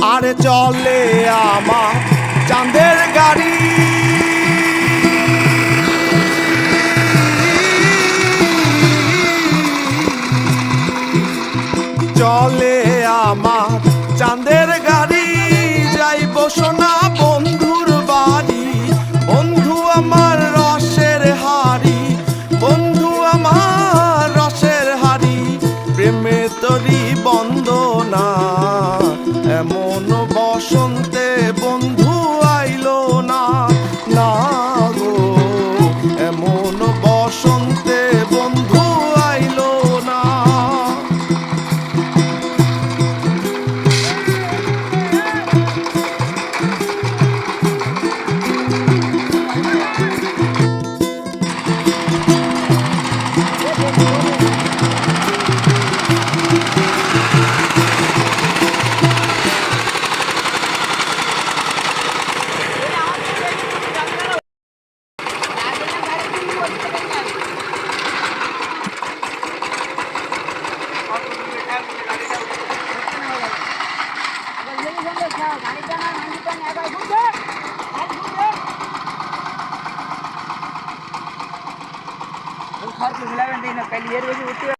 আরে চলে আমার চাঁদের গাড়ি, চলে আমার চাঁদের গাড়ি, যাইব সোনা বন্ধুর বাড়ি। বন্ধু আমার রসের হাড়ি, বন্ধু আমার রসের হাড়ি, প্রেমে তরি বন্দনা। এমন বসন্তে বন্ধু আইলো না, না গো এমন বসন্তে বন্ধু আইলো না। खर्च मिलावे नहीं ना पहले ये रोज उठते